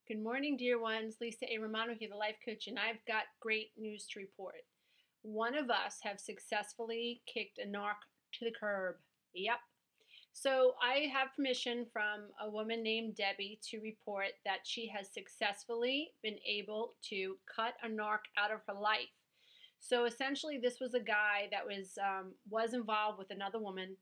Good morning, dear ones. Lisa A. Romano here, the life coach, and I've got great news to report. One of us have successfully kicked a narc to the curb. Yep. So I have permission from a woman named Debbie to report that she has successfully been able to cut a narc out of her life. So essentially, this was a guy that was involved with another woman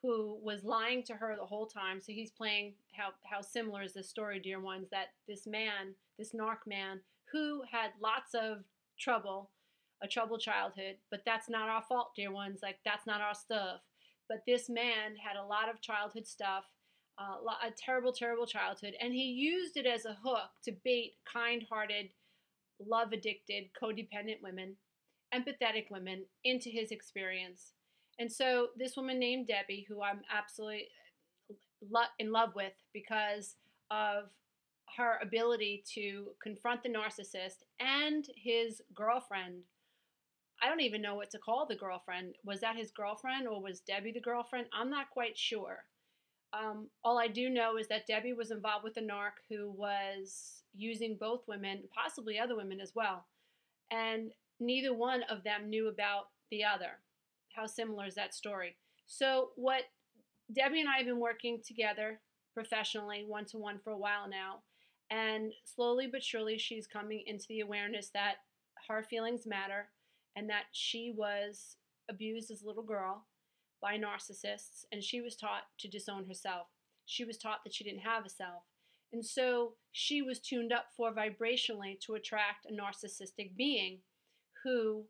who was lying to her the whole time. So he's playing how similar is this story, dear ones, that this man, this narc man, who had lots of trouble, a troubled childhood, but that's not our fault, dear ones. Like that's not our stuff. But this man had a lot of childhood stuff, a terrible, terrible childhood, and he used it as a hook to bait kind-hearted, love-addicted, codependent women, empathetic women into his experience. And so this woman named Debbie, who I'm absolutely in love with because of her ability to confront the narcissist and his girlfriend. I don't even know what to call the girlfriend. Was that his girlfriend or was Debbie the girlfriend? I'm not quite sure. All I do know is that Debbie was involved with a narc who was using both women, possibly other women as well. And neither one of them knew about the other. How similar is that story? So, what Debbie and I have been working together professionally, one to one, for a while now. And slowly but surely, she's coming into the awareness that her feelings matter and that she was abused as a little girl by narcissists, and she was taught to disown herself. She was taught that she didn't have a self. And so she was tuned up for vibrationally to attract a narcissistic being who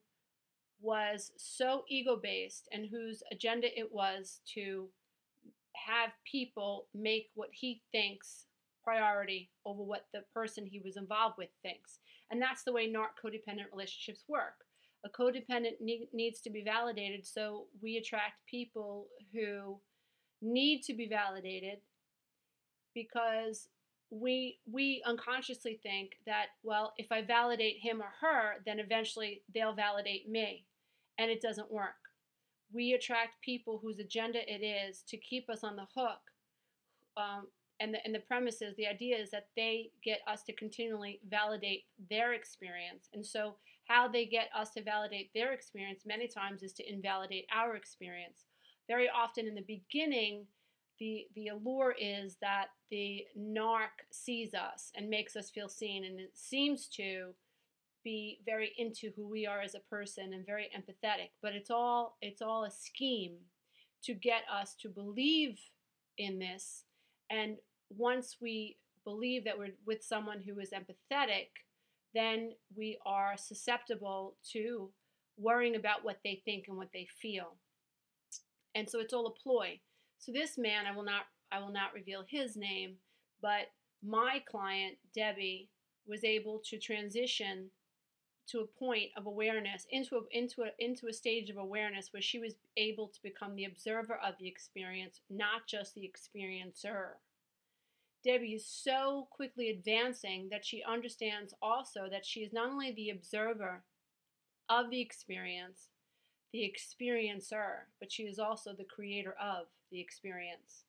was so ego based and whose agenda it was to have people make what he thinks priority over what the person he was involved with thinks. And that's the way narc codependent relationships work. A codependent needs to be validated, so we attract people who need to be validated because we unconsciously think that, well, if I validate him or her, then eventually they'll validate me. And it doesn't work. We attract people whose agenda it is to keep us on the hook. And the premise is, the idea is that they get us to continually validate their experience. And so how they get us to validate their experience many times is to invalidate our experience. Very often in the beginning, the allure is that the narc sees us and makes us feel seen, and it seems to be very into who we are as a person and very empathetic, but it's all a scheme to get us to believe in this. And once we believe that we're with someone who is empathetic, then we are susceptible to worrying about what they think and what they feel. And so it's all a ploy. So this man, I will not reveal his name, but my client Debbie was able to transition to a point of awareness, into a stage of awareness where she was able to become the observer of the experience, not just the experiencer. Debbie is so quickly advancing that she understands also that she is not only the observer of the experience, the experiencer, but she is also the creator of the experience.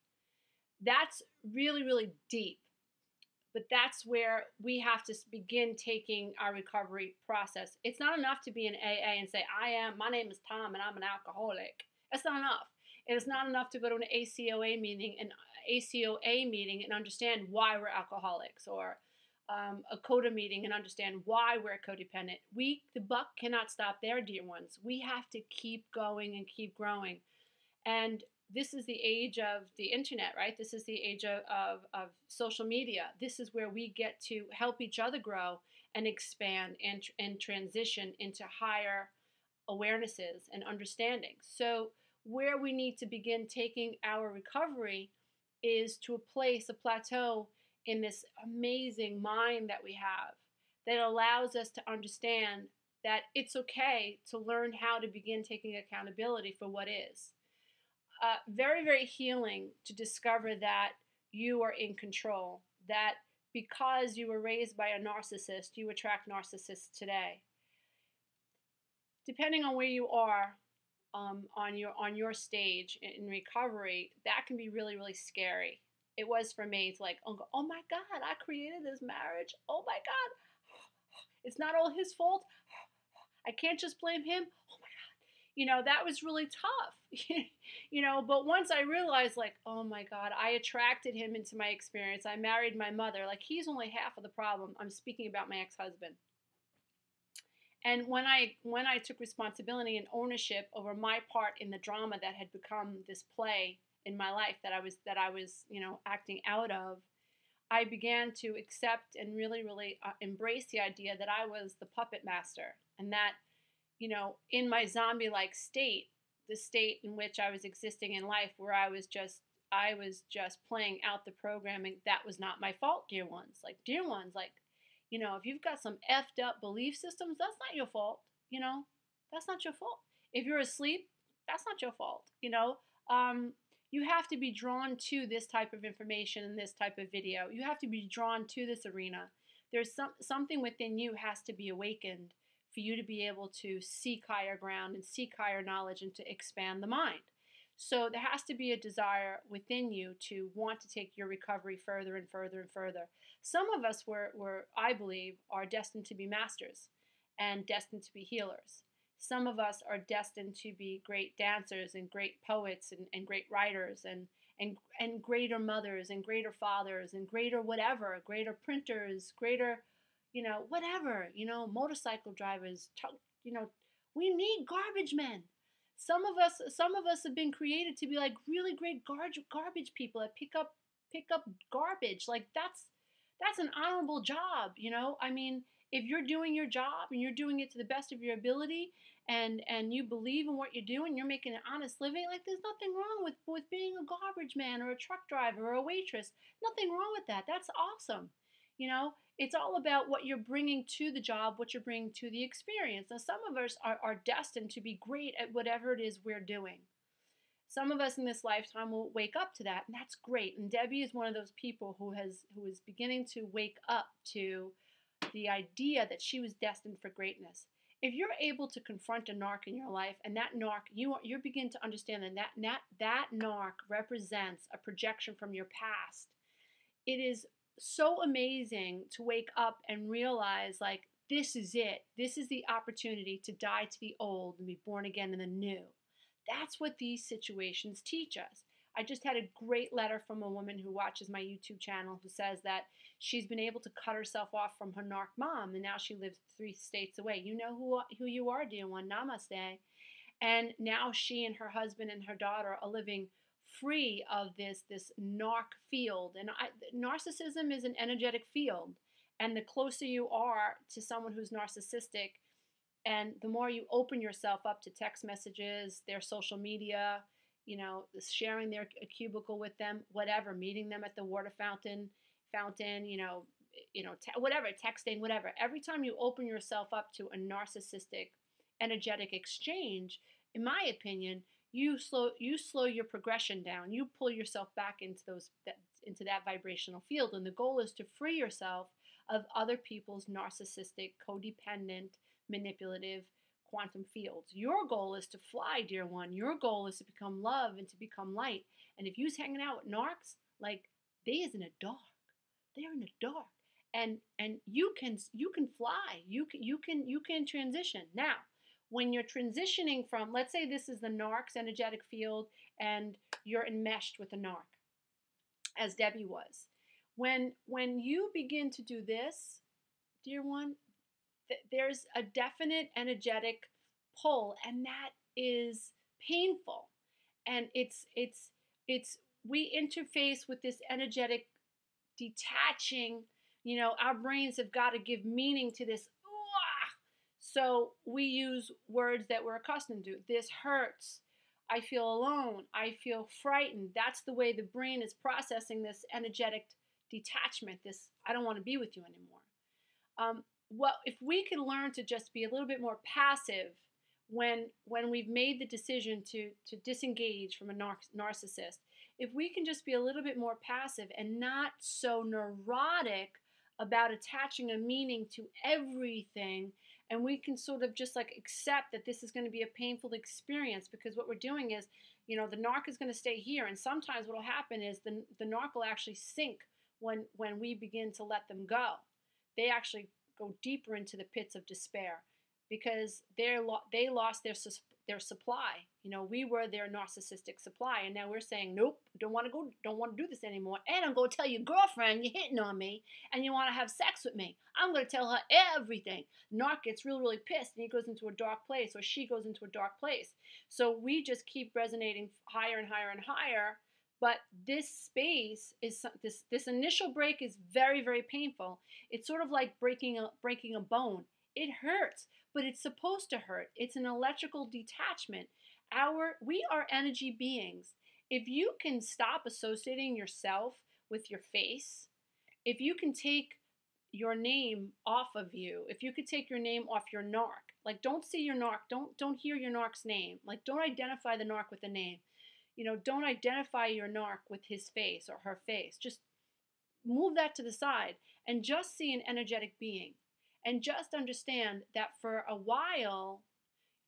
That's really, really deep. But that's where we have to begin taking our recovery process. It's not enough to be in AA and say, my name is Tom and I'm an alcoholic. That's not enough. It is not enough to go to an ACOA meeting and understand why we're alcoholics, or a CODA meeting and understand why we're codependent. The buck cannot stop there, dear ones. We have to keep going and keep growing. And this is the age of the internet, right? This is the age of social media. This is where we get to help each other grow and expand and transition into higher awarenesses and understanding. So where we need to begin taking our recovery is to a plateau in this amazing mind that we have that allows us to understand that it's okay to learn how to begin taking accountability for what is. Very, very healing to discover that you are in control, that because you were raised by a narcissist, you attract narcissists today. Depending on where you are on your stage in recovery, that can be really, really scary. it was for me to like, oh my God, I created this marriage. Oh my God, it's not all his fault. I can't just blame him. Oh my God. That was really tough. But once I realized, like, oh my God, I attracted him into my experience. I married my mother. Like, he's only half of the problem. I'm speaking about my ex-husband. And when I took responsibility and ownership over my part in the drama that had become this play in my life that I was acting out of, I began to accept and really, really embrace the idea that I was the puppet master, and that, in my zombie-like state, the state in which I was existing in life, where I was just playing out the programming, that was not my fault, dear ones. Like, dear ones, like, if you've got some effed up belief systems, that's not your fault. That's not your fault. If you're asleep, that's not your fault. You have to be drawn to this type of information and this type of video. You have to be drawn to this arena. There's something within you has to be awakened for you to be able to seek higher ground and seek higher knowledge and to expand the mind. So there has to be a desire within you to want to take your recovery further and further and further. Some of us I believe, are destined to be masters and destined to be healers. Some of us are destined to be great dancers and great poets and great writers and greater mothers and greater fathers and greater whatever, greater printers, greater, whatever, motorcycle drivers, we need garbage men. Some of us have been created to be like really great garbage people that pick up garbage. Like, that's an honorable job. I mean, if you're doing your job and you're doing it to the best of your ability, and you believe in what you're doing, you're making an honest living, like, there's nothing wrong with being a garbage man or a truck driver or a waitress. Nothing wrong with that. That's awesome. It's all about what you're bringing to the job, what you're bringing to the experience. Now, some of us are destined to be great at whatever it is we're doing. Some of us in this lifetime will wake up to that, and that's great. And Debbie is one of those people who is beginning to wake up to the idea that she was destined for greatness. If you're able to confront a narc in your life, and that narc, you begin to understand that narc represents a projection from your past. It is so amazing to wake up and realize, like, this is it. This is the opportunity to die to the old and be born again in the new. That's what these situations teach us. I just had a great letter from a woman who watches my YouTube channel who says that she's been able to cut herself off from her narc mom, and now she lives 3 states away. You know who you are, dear one. Namaste. And now she and her husband and her daughter are living free of this narc field. And narcissism is an energetic field. And the closer you are to someone who's narcissistic, and the more you open yourself up to text messages, their social media, sharing their cubicle with them, whatever, meeting them at the water fountain, whatever, texting, whatever. Every time you open yourself up to a narcissistic energetic exchange, in my opinion, you slow your progression down. You pull yourself back into that vibrational field, and the goal is to free yourself of other people's narcissistic, codependent, manipulative quantum fields. Your goal is to fly, dear one. Your goal is to become love and to become light. And if you's hanging out with narcs, like, they is in the dark. They're in the dark. And you can fly. You can transition. Now, when you're transitioning from, let's say this is the narc's energetic field and you're enmeshed with a narc, as Debbie was. When you begin to do this, dear one, there's a definite energetic pull, and that is painful. And we interface with this energetic detaching, our brains have got to give meaning to this. So we use words that we're accustomed to. This hurts. I feel alone. I feel frightened. That's the way the brain is processing this energetic detachment, this I don't want to be with you anymore. Well, if we can learn to just be a little bit more passive when we've made the decision to disengage from a narcissist, if we can just be a little bit more passive and not so neurotic about attaching a meaning to everything, and we can sort of just like accept that this is going to be a painful experience, because what we're doing is The narc is going to stay here. And sometimes what will happen is the narc will actually sink when we begin to let them go. They actually go deeper into the pits of despair because they lost their supply. We were their narcissistic supply, and now we're saying, nope, don't want to do this anymore. And I'm going to tell your girlfriend you're hitting on me and you want to have sex with me. I'm going to tell her everything. Narc gets really, really pissed, and he goes into a dark place, or she goes into a dark place. So we just keep resonating higher and higher and higher. But this space is this initial break is very, very painful. It's sort of like breaking a bone. It hurts, but it's supposed to hurt. It's an electrical detachment. We are energy beings. If you can stop associating yourself with your face, if you can take your name off of you, if you could take your name off your narc, like don't see your narc, don't hear your narc's name, like don't identify the narc with a name. Don't identify your narc with his face or her face. Just move that to the side and just see an energetic being. And just understand that for a while,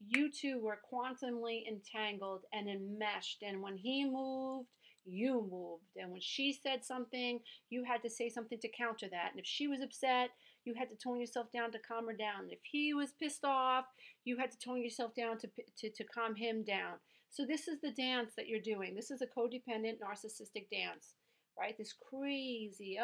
you two were quantumly entangled and enmeshed. And when he moved, you moved. And when she said something, you had to say something to counter that. And if she was upset, you had to tone yourself down to calm her down. If he was pissed off, you had to tone yourself down to calm him down. So this is the dance that you're doing. This is a codependent narcissistic dance, right? This crazy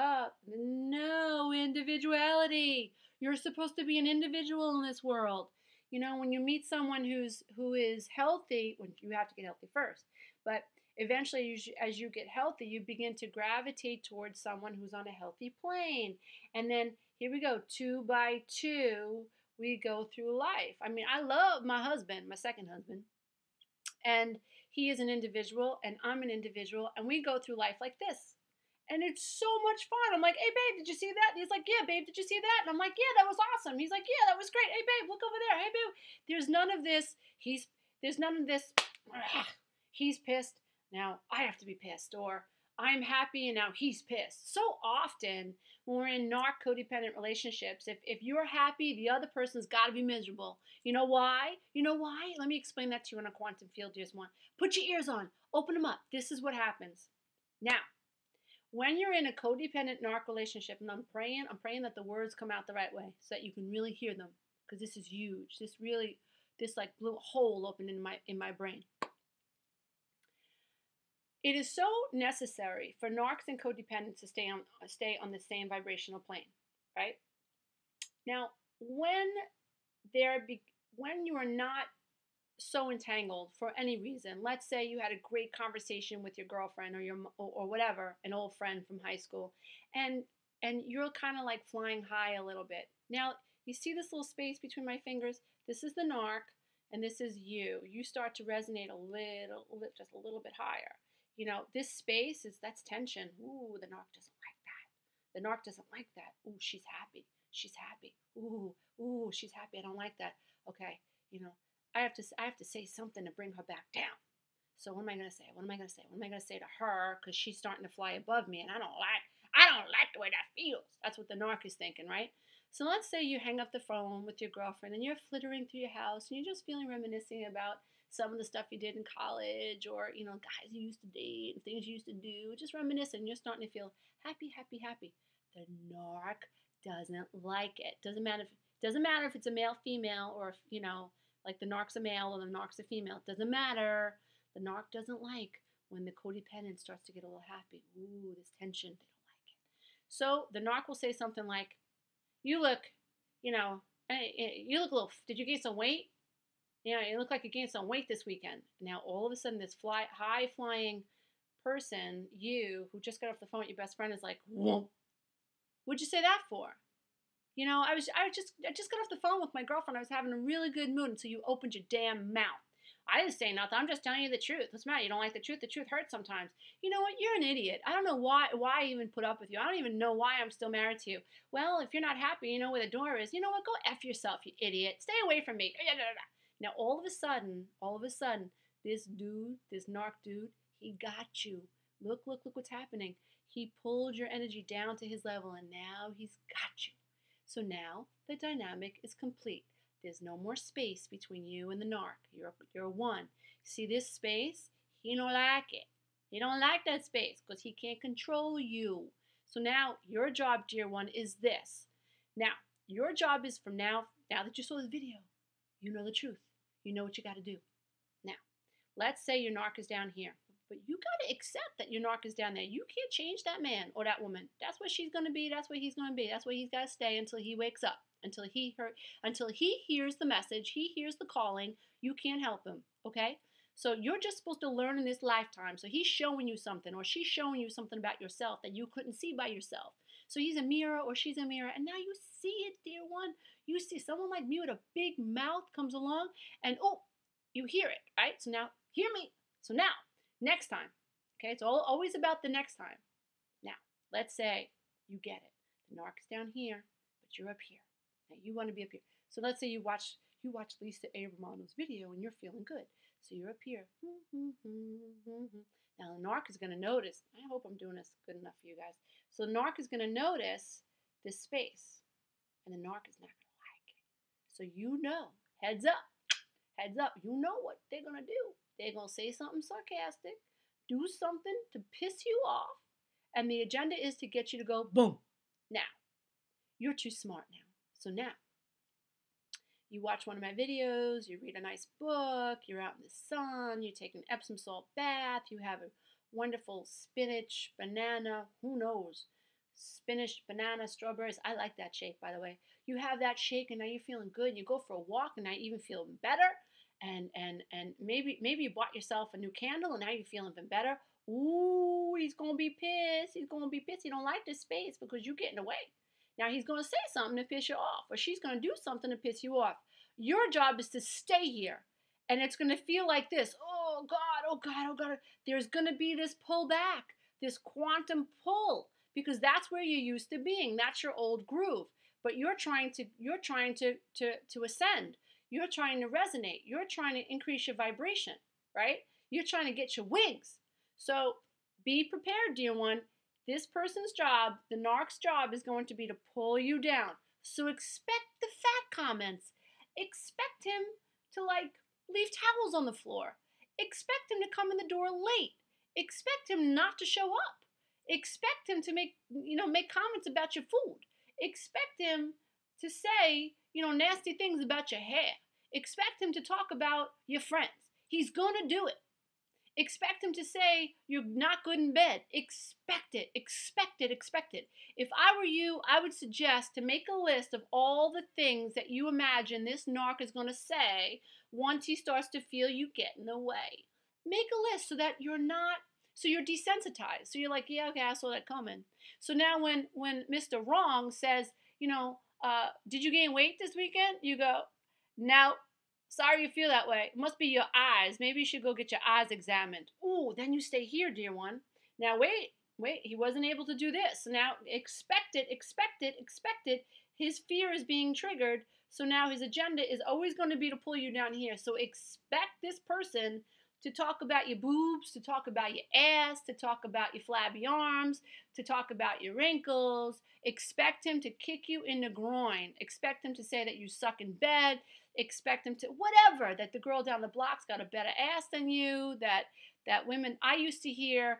no individuality. You're supposed to be an individual in this world. When you meet someone who is healthy, well, you have to get healthy first. But eventually, as you get healthy, you begin to gravitate towards someone who's on a healthy plane. And then here we go, 2 by 2, we go through life. I mean, I love my husband, my second husband. And he is an individual, and I'm an individual, and we go through life like this. And it's so much fun. I'm like, hey, babe, did you see that? And he's like, yeah, babe, did you see that? And I'm like, yeah, that was awesome. He's like, yeah, that was great. Hey, babe, look over there. Hey, babe. There's none of this. He's pissed. Now I have to be pissed. Or I'm happy and now he's pissed. So often when we're in narc codependent relationships, if you're happy, the other person's got to be miserable. You know why? Let me explain that to you in a quantum field. Just one. Put your ears on. Open them up. This is what happens. Now, when you're in a codependent narc relationship, and I'm praying that the words come out the right way so that you can really hear them, because this is huge. This like blew a hole open in my brain. It is so necessary for narcs and codependents to stay on the same vibrational plane, right? Now, when you are not so entangled for any reason, let's say you had a great conversation with your girlfriend or whatever, an old friend from high school, and you're kind of like flying high a little bit. Now, you see this little space between my fingers? This is the narc, and this is you. You start to resonate just a little bit higher. This space that's tension. Ooh, the narc doesn't like that. The narc doesn't like that. Ooh, she's happy. Ooh, she's happy. I don't like that. Okay, I have to say something to bring her back down. So what am I going to say? What am I going to say to her? Because she's starting to fly above me, and I don't like the way that feels. That's what the narc is thinking, right? So let's say you hang up the phone with your girlfriend, and you're flittering through your house, and you're just feeling reminiscing about some of the stuff you did in college, or guys you used to date and things you used to do. Just reminiscing. You're starting to feel happy. The narc doesn't like it. Doesn't matter if it's a male, female, or if like the narc's a male or the narc's a female. It doesn't matter. The narc doesn't like when the codependent starts to get a little happy. Ooh, this tension, they don't like it. So the narc will say something like, you look a little, did you gain some weight? You look like you gained some weight this weekend. Now all of a sudden this high-flying person, you, who just got off the phone with your best friend, is like, whoa, what'd you say that for? I just got off the phone with my girlfriend. I was having a really good mood until you opened your damn mouth. I didn't say nothing. I'm just telling you the truth. What's the matter? You don't like the truth? The truth hurts sometimes. You know what? You're an idiot. I don't know why I even put up with you. I don't even know why I'm still married to you. Well, if you're not happy, you know where the door is. You know what? Go F yourself, you idiot. Stay away from me. Now, all of a sudden, this narc dude, he got you. Look what's happening. He pulled your energy down to his level, and now he's got you. So now the dynamic is complete. There's no more space between you and the narc. You're one. See this space? He don't like it. He don't like that space because he can't control you. So now your job, dear one, is this. Now, your job is from now that you saw this video, you know the truth. You know what you got to do. Now, let's say your narc is down here. But you got to accept that your narc is down there. You can't change that man or that woman. That's what she's going to be. That's what he's going to be. That's where he's got to stay until he wakes up, until he hears the message, he hears the calling. You can't help him, okay? So you're just supposed to learn in this lifetime. So he's showing you something, or she's showing you something about yourself that you couldn't see by yourself. So he's a mirror or she's a mirror, and now you see it, dear one. You see someone like me with a big mouth comes along, and oh, you hear it, right? So now, hear me. So now, next time, okay? It's always about the next time. Now, let's say you get it. The narc is down here, but you're up here. Now, you want to be up here. So let's say you watch Lisa A. Romano's video, and you're feeling good. So you're up here. Now, the narc is going to notice. I hope I'm doing this good enough for you guys. So the narc is going to notice this space, and the narc is not going to like it. So you know, heads up, you know what they're going to do. They're going to say something sarcastic, do something to piss you off, and the agenda is to get you to go boom. Now, you're too smart now. So now, you watch one of my videos, you read a nice book, you're out in the sun, you take an Epsom salt bath, you have a wonderful spinach, banana, who knows, spinach, banana, strawberries. I like that shake, by the way. You have that shake and now you're feeling good. You go for a walk and now you even feel better. And maybe you bought yourself a new candle and now you're feeling even better. Ooh, he's going to be pissed. He's going to be pissed. He don't like this space because you're getting away. Now he's going to say something to piss you off, or she's going to do something to piss you off. Your job is to stay here, and it's going to feel like this. Oh God, oh God, oh God. There's going to be this pull back, this quantum pull, because that's where you're used to being. That's your old groove. But you're trying to ascend. You're trying to resonate. You're trying to increase your vibration, right? You're trying to get your wings. So be prepared, dear one. This person's job, the narc's job, is going to be to pull you down. So expect the fat comments. Expect him to leave towels on the floor. Expect him to come in the door late. Expect him not to show up. Expect him to make comments about your food. Expect him to say, nasty things about your hair. Expect him to talk about your friends. He's going to do it. Expect him to say you're not good in bed. Expect it, expect it, expect it. If I were you, I would suggest to make a list of all the things that you imagine this narc is going to say once he starts to feel you get in the way. Make a list so that you're desensitized. So you're like, yeah, okay, I saw that coming. So now when Mr. Wrong says, did you gain weight this weekend? You go, no. Sorry you feel that way. It must be your eyes. Maybe you should go get your eyes examined. Ooh, then you stay here, dear one. Now wait. He wasn't able to do this. So now expect it. His fear is being triggered. So now his agenda is always going to be to pull you down here. So expect this person to talk about your boobs, to talk about your ass, to talk about your flabby arms, to talk about your wrinkles. Expect him to kick you in the groin. Expect him to say that you suck in bed. Expect him to whatever, that the girl down the block's got a better ass than you, that women, I used to hear,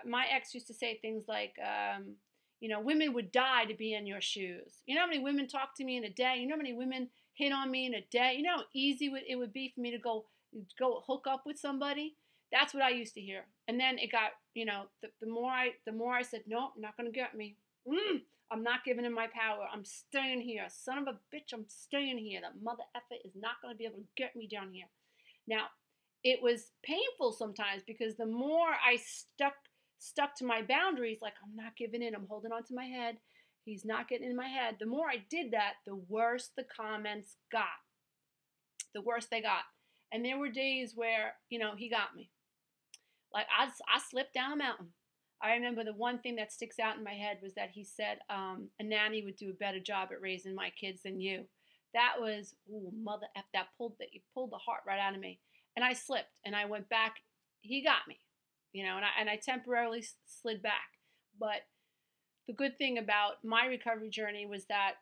my ex used to say things like, women would die to be in your shoes. You know how many women talk to me in a day? You know how many women hit on me in a day? You know how easy it would be for me to go hook up with somebody? That's what I used to hear. And then it got, the more I said, no, not going to get me. I'm not giving him my power. I'm staying here. Son of a bitch, I'm staying here. That mother effer is not going to be able to get me down here. Now, it was painful sometimes because the more I stuck to my boundaries, like I'm not giving in, I'm holding on to my head. He's not getting in my head. The more I did that, the worse the comments got. The worse they got. And there were days where, he got me. Like I slipped down a mountain. I remember the one thing that sticks out in my head was that he said a nanny would do a better job at raising my kids than you. That was, mother F, that pulled the heart right out of me. And I slipped and I went back. He got me, and I temporarily slid back. But the good thing about my recovery journey was that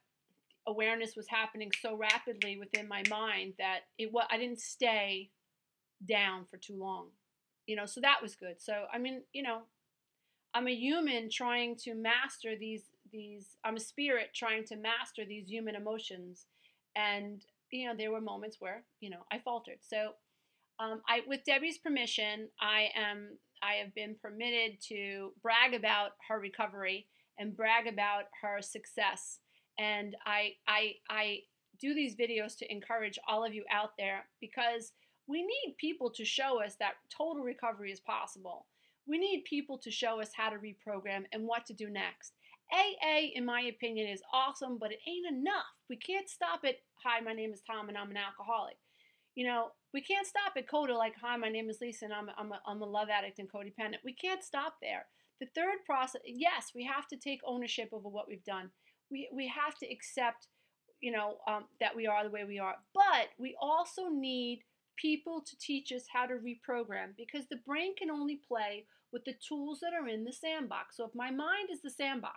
awareness was happening so rapidly within my mind that I didn't stay down for too long. So that was good. So, I mean, I'm a human trying to master these I'm a spirit trying to master these human emotions. And, there were moments where, I faltered. So, with Debbie's permission, I have been permitted to brag about her recovery and brag about her success. And I do these videos to encourage all of you out there, because we need people to show us that total recovery is possible. We need people to show us how to reprogram and what to do next. AA, in my opinion, is awesome, but it ain't enough. We can't stop at, hi, my name is Tom and I'm an alcoholic. We can't stop at CODA like, hi, my name is Lisa and I'm a love addict and codependent. We can't stop there. The third process, yes, we have to take ownership over what we've done. We have to accept, that we are the way we are. But we also need people to teach us how to reprogram, because the brain can only play with the tools that are in the sandbox. So if my mind is the sandbox,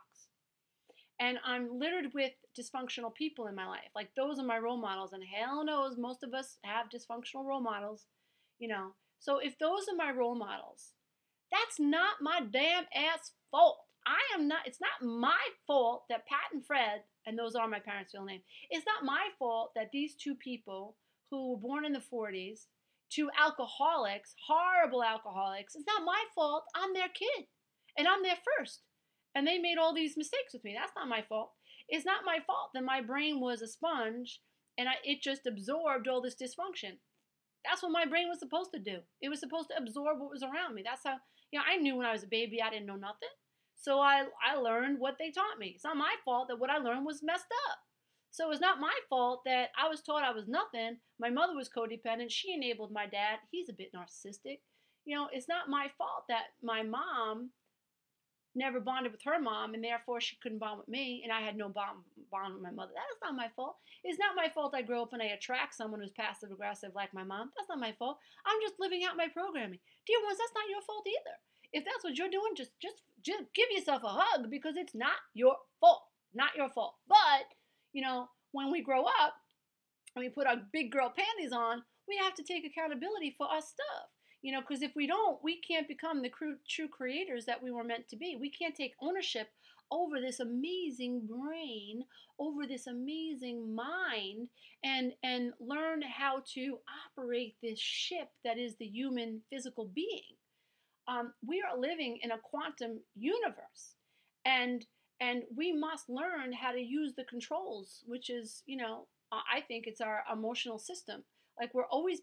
and I'm littered with dysfunctional people in my life, like those are my role models, and hell knows most of us have dysfunctional role models, So if those are my role models, that's not my damn ass fault. It's not my fault that Pat and Fred, and those are my parents' real name, it's not my fault that these two people who were born in the 40s, two alcoholics, horrible alcoholics, it's not my fault. I'm their kid, and I'm their first. And they made all these mistakes with me. That's not my fault. It's not my fault that my brain was a sponge and it just absorbed all this dysfunction. That's what my brain was supposed to do. It was supposed to absorb what was around me. That's how, I knew when I was a baby I didn't know nothing. So I learned what they taught me. It's not my fault that what I learned was messed up. So it's not my fault that I was taught I was nothing. My mother was codependent. She enabled my dad. He's a bit narcissistic. It's not my fault that my mom never bonded with her mom, and therefore she couldn't bond with me, and I had no bond with my mother. That is not my fault. It's not my fault I grow up and I attract someone who's passive aggressive like my mom. That's not my fault. I'm just living out my programming. Dear ones, that's not your fault either. If that's what you're doing, just give yourself a hug, because it's not your fault. Not your fault. But, when we grow up and we put our big girl panties on, we have to take accountability for our stuff. Because if we don't, we can't become the true creators that we were meant to be. We can't take ownership over this amazing brain, over this amazing mind, and learn how to operate this ship that is the human physical being. We are living in a quantum universe, and we must learn how to use the controls, which is, I think it's our emotional system. Like we're always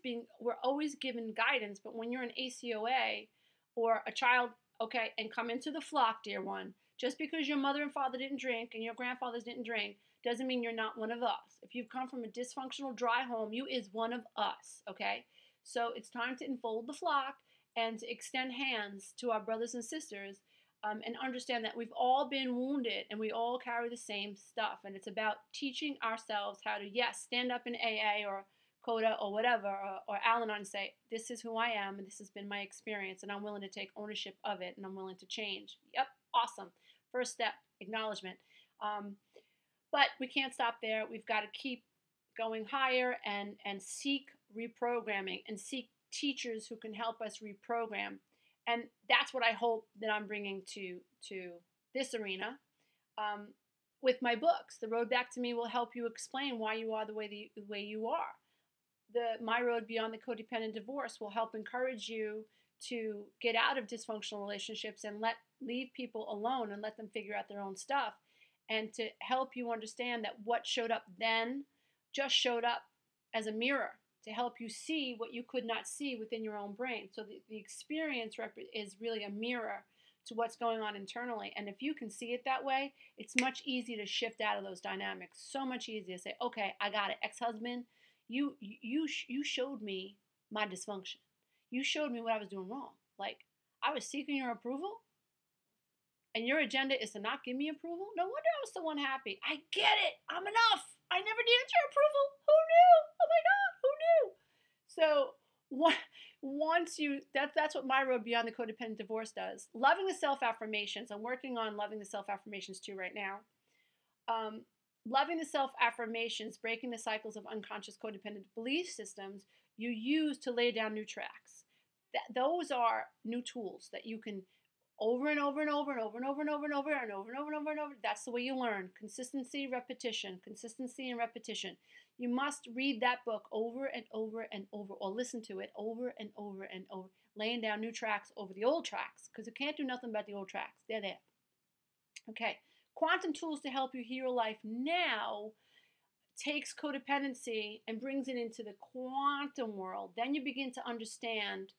given guidance, but when you're an ACOA or a child, okay, and come into the flock, dear one, just because your mother and father didn't drink and your grandfathers didn't drink doesn't mean you're not one of us. If you've come from a dysfunctional dry home, you is one of us, okay? So it's time to enfold the flock and to extend hands to our brothers and sisters, and understand that we've all been wounded and we all carry the same stuff. And it's about teaching ourselves how to, yes, stand up in AA or CODA or whatever, or Al-Anon, and say, this is who I am, and this has been my experience, and I'm willing to take ownership of it, and I'm willing to change. Yep, awesome. First step, acknowledgement. But we can't stop there. We've got to keep going higher and seek reprogramming and seek teachers who can help us reprogram. And that's what I hope that I'm bringing to this arena. With my books, The Road Back to Me will help you explain why you are the way you are. My Road Beyond the Codependent Divorce will help encourage you to get out of dysfunctional relationships and leave people alone and let them figure out their own stuff, and to help you understand that what showed up then just showed up as a mirror to help you see what you could not see within your own brain. So the experience is really a mirror to what's going on internally. And if you can see it that way, it's much easier to shift out of those dynamics. So much easier to say, okay, I got it. Ex-husband, you showed me my dysfunction. You showed me what I was doing wrong. Like, I was seeking your approval, and your agenda is to not give me approval? No wonder I was so unhappy. I get it. I'm enough. I never needed your approval. Who knew? Oh my God, who knew? So that's what My Road Beyond the Codependent Divorce does. Loving the self-affirmations. I'm working on loving the self-affirmations too right now. Loving the self-affirmations, breaking the cycles of unconscious codependent belief systems you use to lay down new tracks. those are new tools that you can over and over and over and over and over and over and over and over and over and over and over. That's the way you learn. Consistency, repetition, consistency and repetition. You must read that book over and over and over, or listen to it over and over and over, laying down new tracks over the old tracks, because you can't do nothing about the old tracks. They're there. Okay. Quantum tools to help you heal life now takes codependency and brings it into the quantum world. Then you begin to understand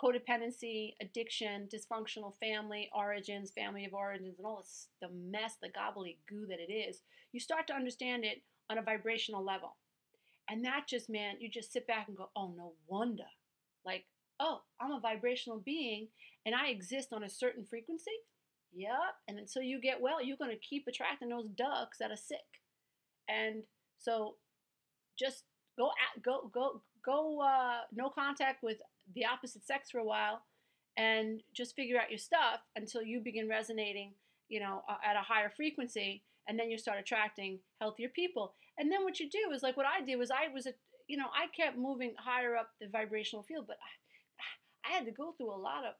codependency, addiction, dysfunctional family origins, family of origins, and all this, the mess, the gobbledygook that it is. You start to understand it on a vibrational level. And that just, man, you just sit back and go, oh, no wonder. Like, oh, I'm a vibrational being and I exist on a certain frequency. Yep. And until you get well, you're going to keep attracting those ducks that are sick. And so just go no contact with the opposite sex for a while and just figure out your stuff until you begin resonating, at a higher frequency, and then you start attracting healthier people. And then what you do is, like what I did was I kept moving higher up the vibrational field, but I had to go through a lot of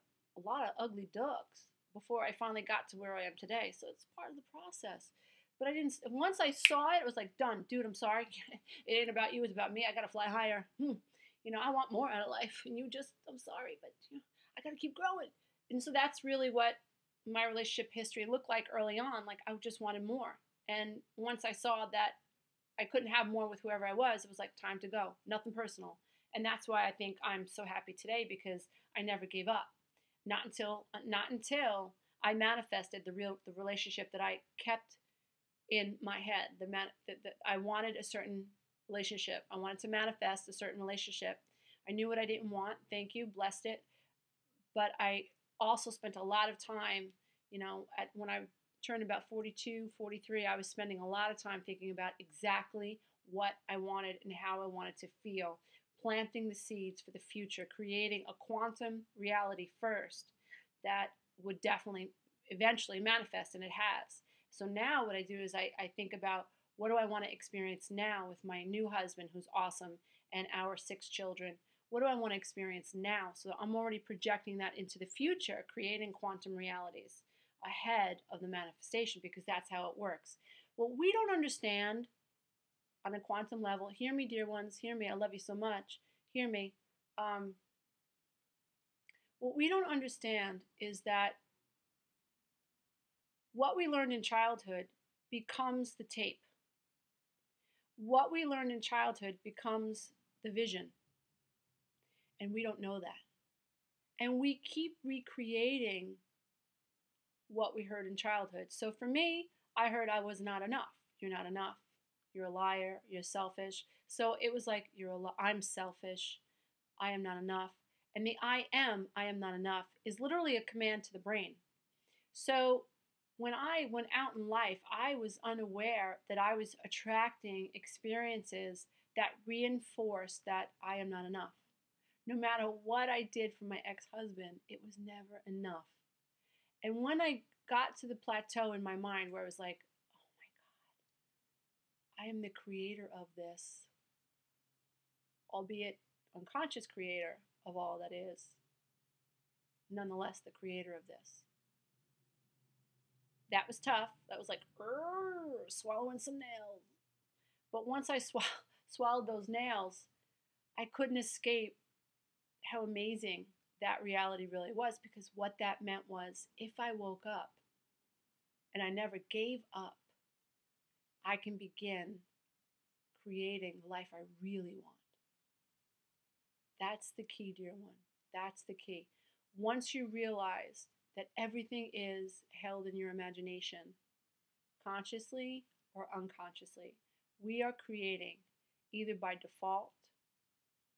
ugly ducks before I finally got to where I am today. So it's part of the process. But once I saw it, it was like, done. Dude, I'm sorry. It ain't about you. It's about me. I got to fly higher. I want more out of life. And I'm sorry, but I got to keep growing. And so that's really what my relationship history looked like early on. Like, I just wanted more. And once I saw that I couldn't have more with whoever I was, it was like, time to go. Nothing personal. And that's why I think I'm so happy today, because I never gave up. Not until I manifested the relationship that I kept in my head. That I wanted a certain relationship. I wanted to manifest a certain relationship. I knew what I didn't want. Thank you, blessed it. But I also spent a lot of time, when I turned about 42, 43, I was spending a lot of time thinking about exactly what I wanted and how I wanted to feel, planting the seeds for the future, creating a quantum reality first that would definitely eventually manifest, and it has. So now what I do is I think about, what do I want to experience now with my new husband, who's awesome, and our 6 children? What do I want to experience now? So I'm already projecting that into the future, creating quantum realities ahead of the manifestation, because that's how it works. What we don't understand on a quantum level, hear me, dear ones, hear me, I love you so much, hear me. What we don't understand is that what we learned in childhood becomes the tape. What we learned in childhood becomes the vision. And we don't know that. And we keep recreating what we heard in childhood. So for me, I heard I was not enough. You're not enough. You're a liar. You're selfish. So it was like, I'm selfish. I am not enough. And the I am not enough is literally a command to the brain. So when I went out in life, I was unaware that I was attracting experiences that reinforced that I am not enough. No matter what I did for my ex-husband, it was never enough. And when I got to the plateau in my mind where I was like, oh my God, I am the creator of this, albeit unconscious creator of all that is, nonetheless the creator of this. That was tough. That was like swallowing some nails. But once I swallowed those nails, I couldn't escape how amazing that reality really was, because what that meant was, if I woke up and I never gave up, I can begin creating the life I really want. That's the key, dear one. That's the key. Once you realize that everything is held in your imagination, consciously or unconsciously, we are creating either by default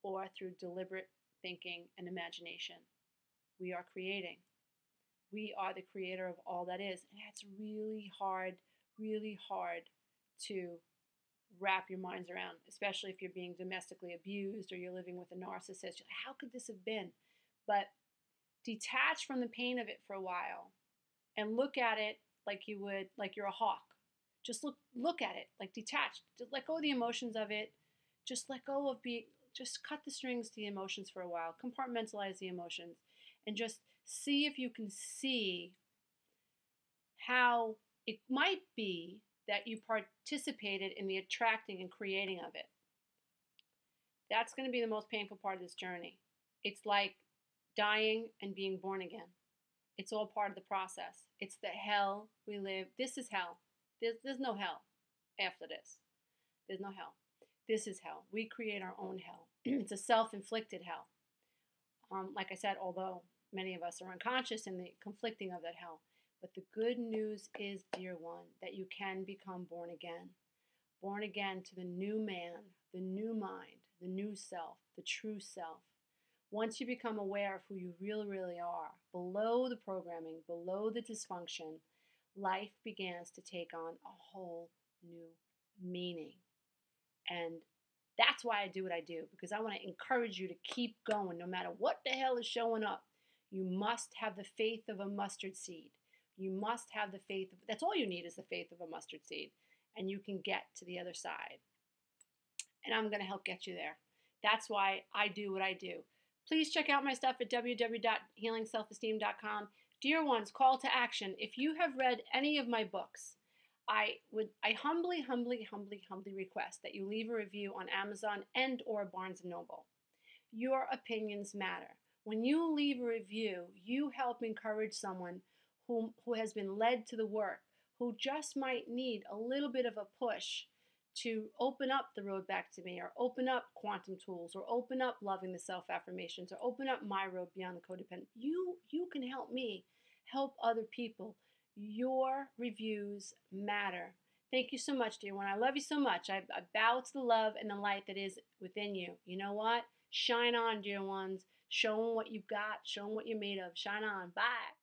or through deliberate thinking and imagination. We are creating. We are the creator of all that is. And that's really hard to wrap your minds around, especially if you're being domestically abused or you're living with a narcissist. You're like, how could this have been? But detach from the pain of it for a while and look at it like you would, like you're a hawk. Just look at it, like detached. Just let go of the emotions of it. Just let go of Just cut the strings to the emotions for a while, compartmentalize the emotions, and just see if you can see how it might be that you participated in the attracting and creating of it. That's going to be the most painful part of this journey. It's like dying and being born again. It's all part of the process. It's the hell we live. This is hell. There's no hell after this. There's no hell. This is hell. We create our own hell. It's a self-inflicted hell. Like I said, although many of us are unconscious in the conflicting of that hell. But the good news is, dear one, that you can become born again. Born again to the new man, the new mind, the new self, the true self. Once you become aware of who you really, really are, below the programming, below the dysfunction, life begins to take on a whole new meaning. And that's why I do what I do, because I want to encourage you to keep going no matter what the hell is showing up. You must have the faith of a mustard seed. You must have the faith. That's all you need is the faith of a mustard seed. And you can get to the other side. And I'm going to help get you there. That's why I do what I do. Please check out my stuff at www.healingselfesteem.com. Dear ones, call to action. If you have read any of my books, I humbly request that you leave a review on Amazon and or Barnes & Noble. Your opinions matter. When you leave a review, you help encourage someone who has been led to the work, who just might need a little bit of a push to open up the road back to me, or open up quantum tools, or open up loving the self-affirmations, or open up my road beyond the codependent. You can help me help other people. Your reviews matter. Thank you so much, dear one. I love you so much. I bow to the love and the light that is within you. You know what? Shine on, dear ones. Show them what you've got. Show them what you're made of. Shine on. Bye.